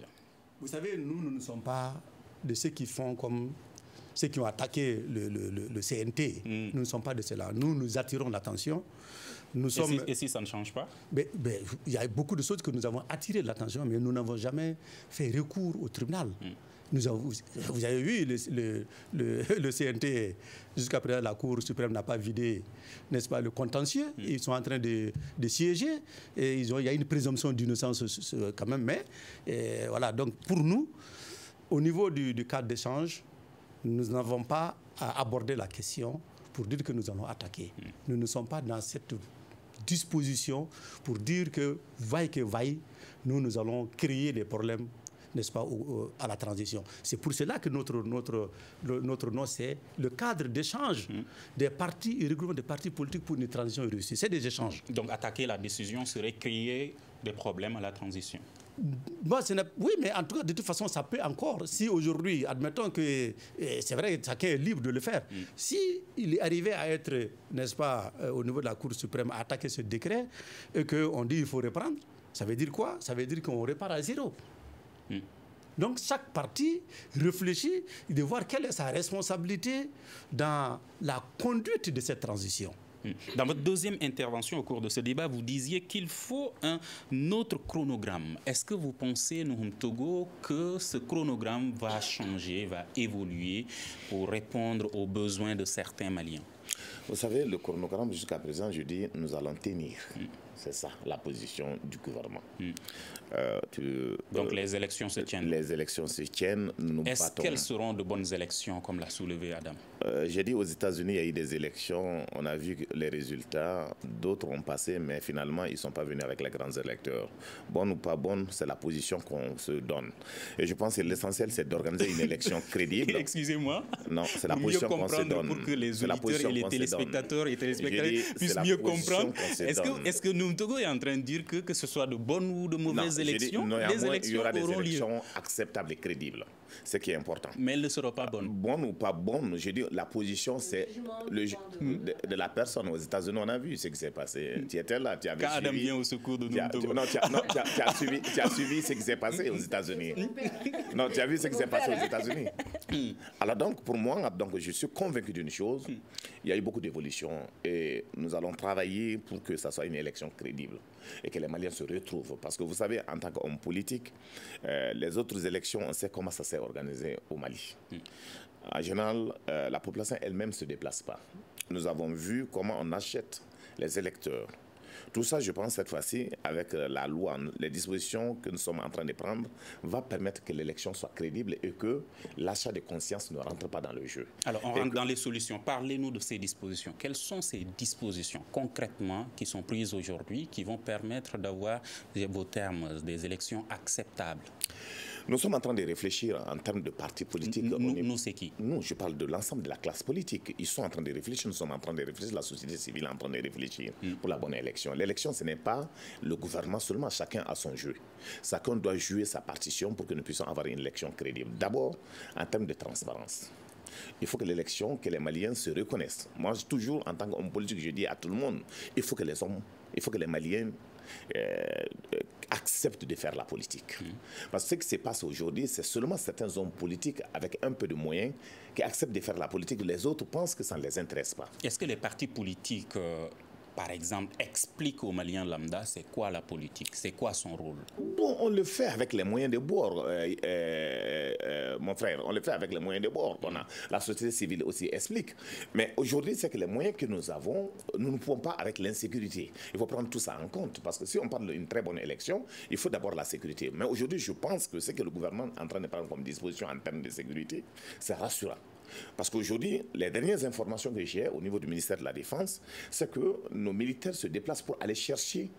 Vous savez, nous ne sommes pas de ceux qui font comme ceux qui ont attaqué le CNT. Nous ne sommes pas de cela. Nous attirons l'attention. Et si ça ne change pas? Il y a beaucoup de choses que nous avons attiré l'attention, mais nous n'avons jamais fait recours au tribunal. Vous avez vu, le CNT, jusqu'à présent, la Cour suprême n'a pas vidé, n'est-ce pas, le contentieux. Ils sont en train de siéger. Et il y a une présomption d'innocence quand même. Mais voilà, donc pour nous, au niveau du cadre d'échange, nous n'avons pas à aborder la question pour dire que nous allons attaquer. Nous ne sommes pas dans cette disposition pour dire que, vaille que vaille, nous allons créer des problèmes, n'est-ce pas, à la transition. C'est pour cela que notre nom, c'est le cadre d'échange des partis et regroupement des partis politiques pour une transition réussie. C'est des échanges. Donc attaquer la décision serait créer des problèmes à la transition. Oui, mais en tout cas, de toute façon, ça peut encore. Si aujourd'hui, admettons que c'est vrai que chacun est libre de le faire, si il est arrivé à être, n'est-ce pas, au niveau de la Cour suprême, à attaquer ce décret et qu'on dit qu'il faut reprendre, ça veut dire quoi? Ça veut dire qu'on repart à zéro. Donc chaque parti réfléchit de voir quelle est sa responsabilité dans la conduite de cette transition. Dans votre deuxième intervention au cours de ce débat, vous disiez qu'il faut un autre chronogramme. Est-ce que vous pensez, Nouhoum Togo, que ce chronogramme va changer, va évoluer pour répondre aux besoins de certains Maliens? Vous savez, le chronogramme jusqu'à présent, je dis, nous allons tenir. C'est ça, la position du gouvernement. Donc les élections se tiennent. Les élections se tiennent. Est-ce qu'elles seront de bonnes élections, comme l'a soulevé Adam? J'ai dit aux États-Unis, il y a eu des élections, on a vu les résultats, d'autres ont passé, mais finalement, ils ne sont pas venus avec les grands électeurs. Bonne ou pas bonne, c'est la position qu'on se donne. Et je pense que l'essentiel, c'est d'organiser une élection crédible. Excusez-moi. Non, c'est la position qu'on se donne. Pour que les auditeurs et les téléspectateurs puissent mieux comprendre. Est-ce que Togo est en train de dire que ce soit de bonnes ou de mauvaises élections, les élections il y aura des auront élections acceptables et crédibles, ce qui est important. Mais elles ne seront pas bonnes. Bonnes ou pas bonnes, je dis, la position, c'est de la personne. Aux États-Unis, on a vu ce qui s'est passé. Tu étais là, tu avais suivi. Adam vient au secours de nous. Tu as suivi ce qui s'est passé aux États-Unis. Non, tu as vu ce qui s'est passé aux États-Unis. Alors donc, pour moi, je suis convaincu d'une chose. Il y a eu beaucoup d'évolutions et nous allons travailler pour que ça soit une élection crédible et que les Maliens se retrouvent. Parce que vous savez, en tant qu'homme politique, les autres élections, on sait comment ça s'est organisé au Mali. En général, la population elle-même ne se déplace pas. Nous avons vu comment on achète les électeurs. Tout ça, je pense, cette fois-ci, avec la loi, les dispositions que nous sommes en train de prendre, va permettre que l'élection soit crédible et que l'achat de conscience ne rentre pas dans le jeu. Alors, on rentre dans les solutions. Parlez-nous de ces dispositions. Quelles sont ces dispositions, concrètement, qui sont prises aujourd'hui, qui vont permettre d'avoir, vos termes, des élections acceptables? Nous sommes en train de réfléchir en termes de partis politiques. Nous, c'est qui? Nous, je parle de l'ensemble de la classe politique. Ils sont en train de réfléchir, nous sommes en train de réfléchir, la société civile est en train de réfléchir pour la bonne élection. L'élection, ce n'est pas le gouvernement seulement, chacun a son jeu. Chacun doit jouer sa partition pour que nous puissions avoir une élection crédible. D'abord, en termes de transparence. Il faut que l'élection, que les Maliens se reconnaissent. Moi, toujours, en tant qu'homme politique, je dis à tout le monde, il faut que les Maliens acceptent de faire la politique. Parce que ce qui se passe aujourd'hui, c'est seulement certains hommes politiques avec un peu de moyens qui acceptent de faire la politique. Les autres pensent que ça ne les intéresse pas. Est-ce que les partis politiques, par exemple, expliquent aux Maliens lambda c'est quoi la politique, c'est quoi son rôle? Bon, on le fait avec les moyens de bord, mon frère, on le fait avec les moyens de bord. La société civile aussi explique. Mais aujourd'hui, c'est que les moyens que nous avons, nous ne pouvons pas avec l'insécurité. Il faut prendre tout ça en compte, parce que si on parle d'une très bonne élection, il faut d'abord la sécurité. Mais aujourd'hui, je pense que ce que le gouvernement est en train de prendre comme disposition en termes de sécurité, c'est rassurant. Parce qu'aujourd'hui, les dernières informations que j'ai au niveau du ministère de la Défense, c'est que nos militaires se déplacent pour aller chercher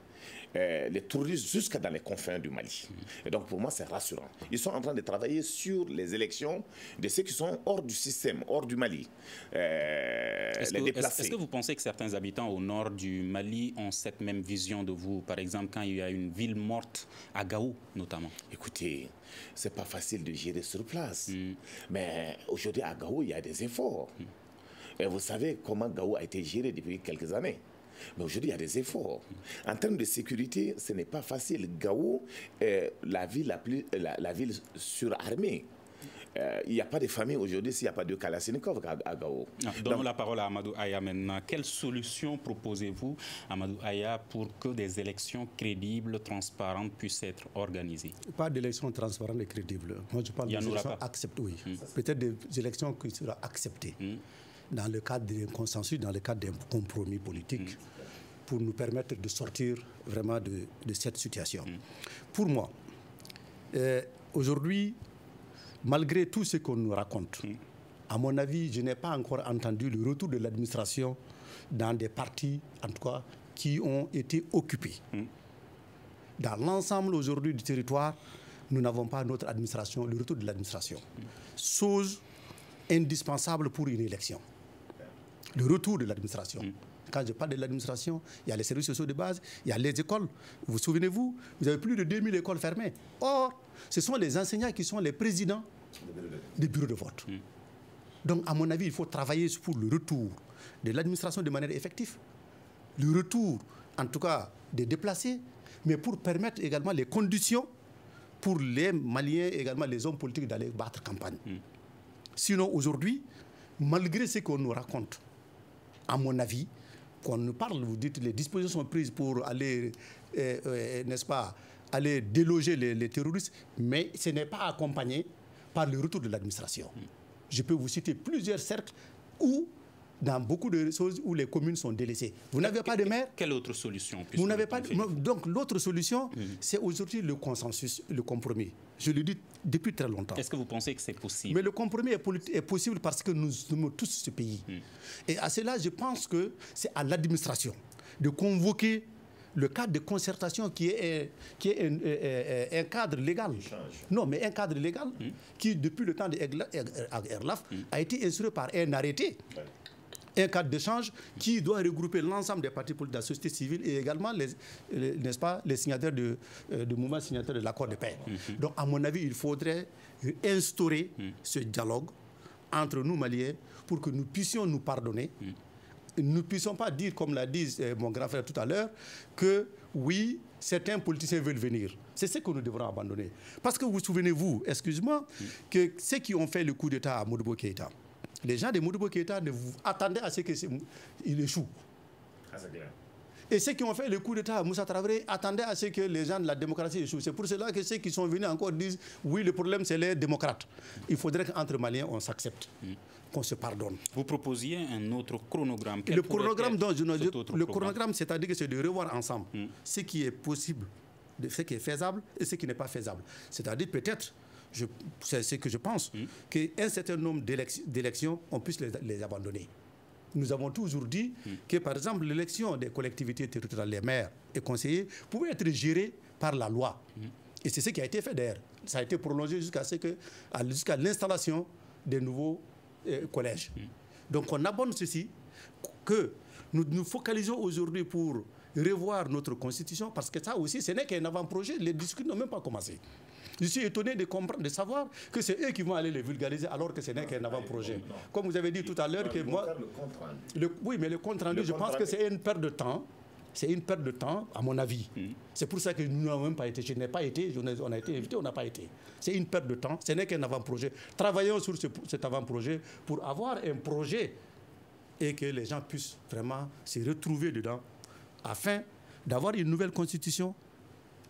les touristes jusqu'à dans les confins du Mali. Et donc pour moi, c'est rassurant. Ils sont en train de travailler sur les élections de ceux qui sont hors du système, hors du Mali. Est-ce que vous pensez que certains habitants au nord du Mali ont cette même vision de vous? Par exemple, quand il y a une ville morte, à Gao notamment. Écoutez, c'est pas facile de gérer sur place. Mais aujourd'hui, à Gao, il y a des efforts. Et vous savez comment Gao a été géré depuis quelques années. Mais aujourd'hui, il y a des efforts. En termes de sécurité, ce n'est pas facile. Gao est la ville surarmée. Il n'y a pas de famille aujourd'hui s'il n'y a pas de Kalachnikov à Gao. Donnons la parole à Amadou Aya maintenant. Quelle solution proposez-vous, Amadou Aya, pour que des élections crédibles, transparentes puissent être organisées? Pas d'élections transparentes et crédibles. Moi, je parle d'élections acceptées. Oui. Peut-être des élections qui seront acceptées dans le cadre d'un consensus, dans le cadre d'un compromis politique, pour nous permettre de sortir vraiment de cette situation. Pour moi, aujourd'hui, malgré tout ce qu'on nous raconte, à mon avis, je n'ai pas encore entendu le retour de l'administration dans des partis, en tout cas, qui ont été occupés. Dans l'ensemble aujourd'hui du territoire, nous n'avons pas notre administration, le retour de l'administration. Chose indispensable pour une élection. Le retour de l'administration. Quand je parle de l'administration, il y a les services sociaux de base, il y a les écoles. Vous souvenez-vous, vous avez plus de 2000 écoles fermées. Or, ce sont les enseignants qui sont les présidents des bureaux de vote. Donc, à mon avis, il faut travailler pour le retour de l'administration de manière effective. Le retour, en tout cas, des déplacés, mais pour permettre également les conditions pour les Maliens, également les hommes politiques d'aller battre campagne. Sinon, aujourd'hui, malgré ce qu'on nous raconte, à mon avis, quand on nous parle, vous dites les dispositions sont prises pour aller, n'est-ce pas, aller déloger les terroristes, mais ce n'est pas accompagné par le retour de l'administration. Je peux vous citer plusieurs cercles où dans beaucoup de choses où les communes sont délaissées. Vous n'avez pas de maire. Quelle autre solution? Vous n'avez pas. Donc l'autre solution, c'est aujourd'hui le consensus, le compromis. Je le dis depuis très longtemps. Est-ce que vous pensez que c'est possible? Mais le compromis est possible parce que nous aimons tous ce pays. Et à cela, je pense que c'est à l'administration de convoquer le cadre de concertation qui est un cadre légal. Non, mais un cadre légal qui, depuis le temps de Erlaf, a été instruit par un arrêté. Un cadre d'échange qui doit regrouper l'ensemble des partis politiques de la société civile et également n'est-ce pas, les signataires du mouvement signataire de l'accord de paix. Donc, à mon avis, il faudrait instaurer ce dialogue entre nous, Maliens, pour que nous puissions nous pardonner. Nous ne puissions pas dire, comme l'a dit mon grand frère tout à l'heure, que oui, certains politiciens veulent venir. C'est ce que nous devrons abandonner. Parce que vous souvenez-vous, excusez-moi, que ceux qui ont fait le coup d'État à Modibo Keïta, les gens de Modibo Keïta attendaient à ce qu'il échoue. Et ceux qui ont fait le coup d'État à Moussa Traoré attendaient à ce que les gens de la démocratie échouent. C'est pour cela que ceux qui sont venus encore disent oui, le problème c'est les démocrates. Il faudrait qu'entre Maliens on s'accepte, qu'on se pardonne. Vous proposiez un autre chronogramme. Le chronogramme, le chronogramme, c'est-à-dire que c'est de revoir ensemble ce qui est possible, ce qui est faisable et ce qui n'est pas faisable. C'est-à-dire peut-être, c'est ce que je pense, qu'un certain nombre d'élections, on puisse les abandonner. Nous avons toujours dit que, par exemple, l'élection des collectivités territoriales, les maires et conseillers, pouvait être gérée par la loi. Et c'est ce qui a été fait d'ailleurs. Ça a été prolongé jusqu'à l'installation des nouveaux collèges. Donc on abonde ceci, que nous nous focalisons aujourd'hui pour revoir notre constitution, parce que ça aussi, ce n'est qu'un avant-projet. Les discussions n'ont même pas commencé. Je suis étonné de comprendre, de savoir que c'est eux qui vont aller les vulgariser alors que ce n'est qu'un avant-projet. Comme vous avez dit tout à l'heure que moi... Oui, mais le compte-rendu, je pense que c'est une perte de temps. C'est une perte de temps, à mon avis. C'est pour ça que nous n'avons même pas été. Je n'ai pas été, on a été invité, on n'a pas été. C'est une perte de temps, ce n'est qu'un avant-projet. Travaillons sur cet avant-projet pour avoir un projet et que les gens puissent vraiment se retrouver dedans afin d'avoir une nouvelle constitution,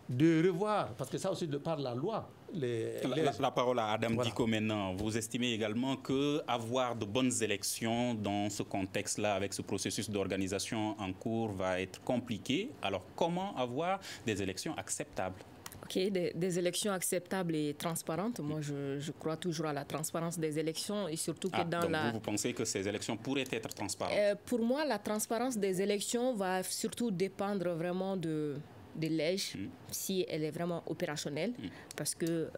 de revoir, parce que ça aussi de par la loi. La parole à Adam Diko maintenant. Vous estimez également qu'avoir de bonnes élections dans ce contexte-là, avec ce processus d'organisation en cours, va être compliqué. Alors comment avoir des élections acceptables? Ok, des élections acceptables et transparentes. Moi, je crois toujours à la transparence des élections et surtout que dans donc vous pensez que ces élections pourraient être transparentes? Pour moi, la transparence des élections va surtout dépendre vraiment de l'EJ, si elle est vraiment opérationnelle, parce que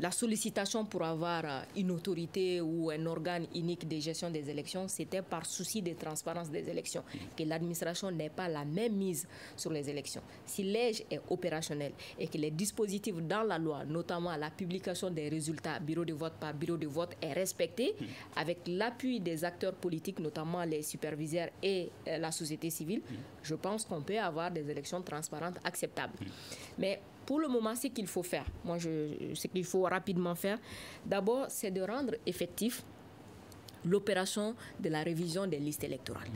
la sollicitation pour avoir une autorité ou un organe unique de gestion des élections, c'était par souci de transparence des élections, que l'administration n'ait pas la même mise sur les élections. Si l'EJ est opérationnel et que les dispositifs dans la loi, notamment la publication des résultats bureau de vote par bureau de vote, est respecté, avec l'appui des acteurs politiques, notamment les superviseurs et la société civile, je pense qu'on peut avoir des élections transparentes acceptables. Mais pour le moment, ce qu'il faut faire, ce qu'il faut rapidement faire, d'abord, c'est de rendre effectif l'opération de la révision des listes électorales.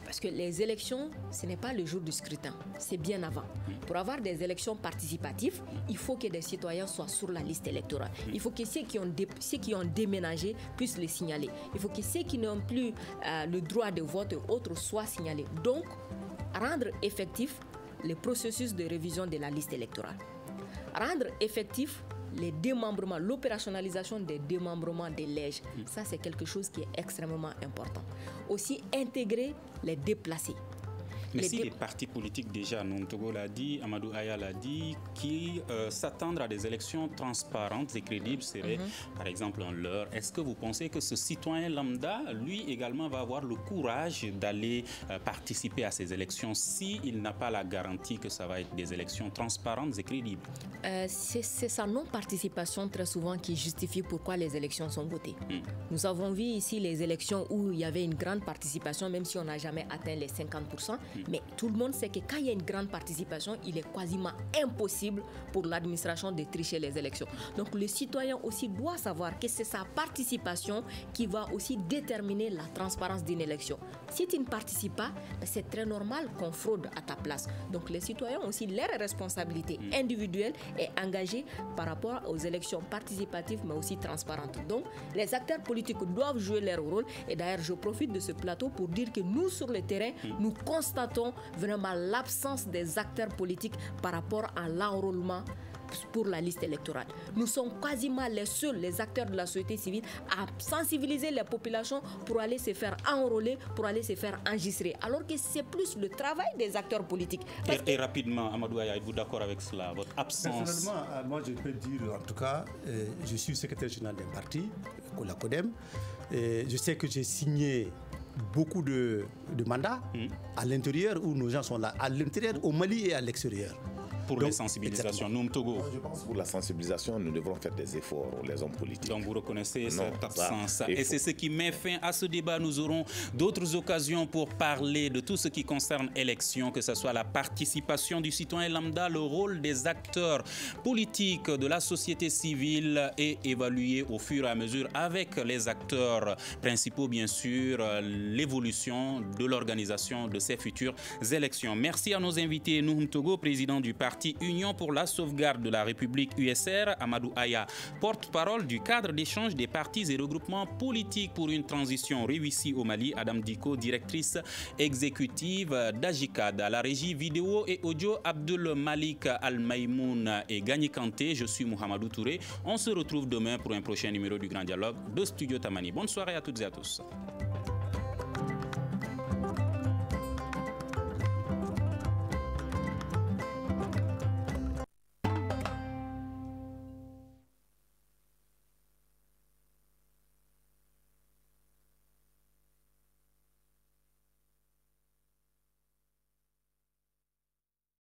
Parce que les élections, ce n'est pas le jour du scrutin, c'est bien avant. Pour avoir des élections participatives, il faut que des citoyens soient sur la liste électorale. Il faut que ceux qui ont déménagé puissent les signaler. Il faut que ceux qui n'ont plus le droit de vote et autres soient signalés. Donc, rendre effectif le processus de révision de la liste électorale. Rendre effectif les démembrements, l'opérationnalisation des démembrements des l'EJ. Ça, c'est quelque chose qui est extrêmement important. Aussi, intégrer les déplacés. Mais si les partis politiques, déjà, Nontogo l'a dit, Amadou Aya l'a dit, qui s'attendre à des élections transparentes et crédibles serait, par exemple, un leurre. Est-ce que vous pensez que ce citoyen lambda, lui également, va avoir le courage d'aller participer à ces élections s'il n'a pas la garantie que ça va être des élections transparentes et crédibles? C'est sa non-participation très souvent qui justifie pourquoi les élections sont votées. Nous avons vu ici les élections où il y avait une grande participation, même si on n'a jamais atteint les 50%. Mais tout le monde sait que quand il y a une grande participation, il est quasiment impossible pour l'administration de tricher les élections. Donc le citoyen aussi doit savoir que c'est sa participation qui va aussi déterminer la transparence d'une élection. Si tu ne participes pas, c'est très normal qu'on fraude à ta place. Donc les citoyens ont aussi leurs responsabilités individuelles et engagées par rapport aux élections participatives mais aussi transparentes. Donc les acteurs politiques doivent jouer leur rôle. Et d'ailleurs, je profite de ce plateau pour dire que nous, sur le terrain, nous constatons vraiment l'absence des acteurs politiques par rapport à l'enrôlement pour la liste électorale. Nous sommes quasiment les seuls, les acteurs de la société civile, à sensibiliser les populations pour aller se faire enrôler, pour aller se faire enregistrer. Alors que c'est plus le travail des acteurs politiques. Et rapidement, Amadou Aya, êtes-vous d'accord avec cela, votre absence? Personnellement, moi je peux dire, en tout cas, je suis secrétaire général d'un parti, la CODEM. Je sais que j'ai signé beaucoup de mandats à l'intérieur où nos gens sont là, à l'intérieur, au Mali et à l'extérieur. Pour les sensibilisations, nous, Togo. Je pense que pour la sensibilisation, nous devrons faire des efforts, les hommes politiques. Donc vous reconnaissez cette absence. Et c'est ce qui met fin à ce débat. Nous aurons d'autres occasions pour parler de tout ce qui concerne l'élection, que ce soit la participation du citoyen lambda, le rôle des acteurs politiques de la société civile et évaluer au fur et à mesure avec les acteurs principaux, bien sûr, l'évolution de l'organisation de ces futures élections. Merci à nos invités. Nouhoum Togo, président du parti Union pour la sauvegarde de la République USR, Amadou Aya, porte-parole du cadre d'échange des partis et regroupements politiques pour une transition réussie au Mali, Adam Diko, directrice exécutive d'Ajicad. À la régie vidéo et audio, Abdul Malik Al-Maïmoun et Gagné Kanté. Je suis Mohamedou Touré. On se retrouve demain pour un prochain numéro du Grand Dialogue de Studio Tamani. Bonne soirée à toutes et à tous.